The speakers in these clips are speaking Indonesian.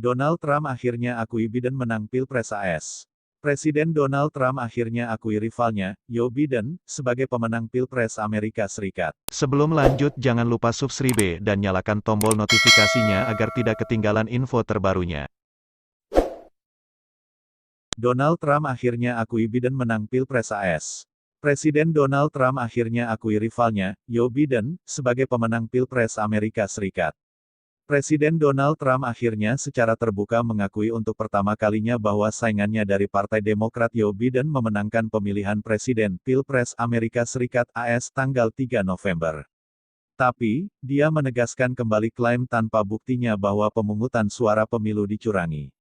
Donald Trump akhirnya akui Biden menang Pilpres AS. Presiden Donald Trump akhirnya akui rivalnya, Joe Biden, sebagai pemenang Pilpres Amerika Serikat. Sebelum lanjut jangan lupa subscribe dan nyalakan tombol notifikasinya agar tidak ketinggalan info terbarunya. Donald Trump akhirnya akui Biden menang Pilpres AS. Presiden Donald Trump akhirnya akui rivalnya, Joe Biden, sebagai pemenang Pilpres Amerika Serikat. Presiden Donald Trump akhirnya secara terbuka mengakui untuk pertama kalinya bahwa saingannya dari Partai Demokrat Joe Biden memenangkan pemilihan Presiden Pilpres Amerika Serikat AS tanggal 3 November. Tapi, dia menegaskan kembali klaim tanpa buktinya bahwa pemungutan suara pemilu dicurangi.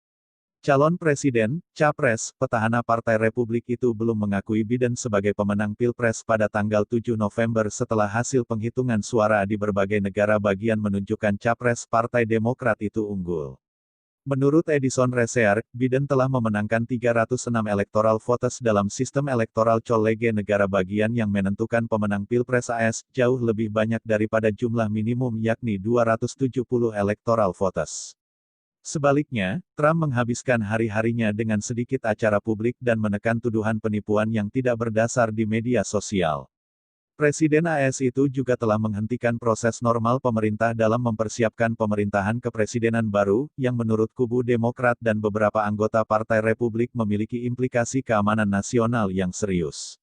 Calon presiden, capres, petahana Partai Republik itu belum mengakui Biden sebagai pemenang Pilpres pada tanggal 7 November setelah hasil penghitungan suara di berbagai negara bagian menunjukkan capres Partai Demokrat itu unggul. Menurut Edison Research, Biden telah memenangkan 306 electoral votes dalam sistem elektoral college negara bagian yang menentukan pemenang Pilpres AS, jauh lebih banyak daripada jumlah minimum yakni 270 electoral votes. Sebaliknya, Trump menghabiskan hari-harinya dengan sedikit acara publik dan menekan tuduhan penipuan yang tidak berdasar di media sosial. Presiden AS itu juga telah menghentikan proses normal pemerintah dalam mempersiapkan pemerintahan kepresidenan baru, yang menurut kubu Demokrat dan beberapa anggota Partai Republik memiliki implikasi keamanan nasional yang serius.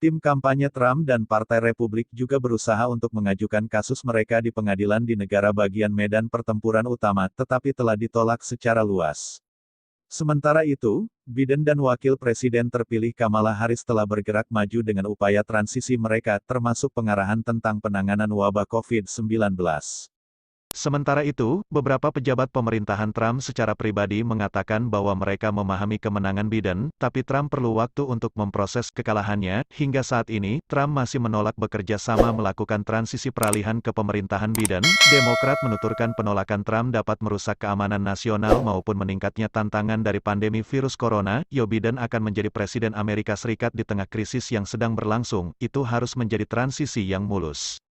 Tim kampanye Trump dan Partai Republik juga berusaha untuk mengajukan kasus mereka di pengadilan di negara bagian medan pertempuran utama, tetapi telah ditolak secara luas. Sementara itu, Biden dan Wakil Presiden terpilih Kamala Harris telah bergerak maju dengan upaya transisi mereka, termasuk pengarahan tentang penanganan wabah COVID-19. Sementara itu, beberapa pejabat pemerintahan Trump secara pribadi mengatakan bahwa mereka memahami kemenangan Biden, tapi Trump perlu waktu untuk memproses kekalahannya. Hingga saat ini, Trump masih menolak bekerja sama melakukan transisi peralihan ke pemerintahan Biden. Demokrat menuturkan penolakan Trump dapat merusak keamanan nasional maupun meningkatnya tantangan dari pandemi virus corona. Joe Biden akan menjadi presiden Amerika Serikat di tengah krisis yang sedang berlangsung, itu harus menjadi transisi yang mulus.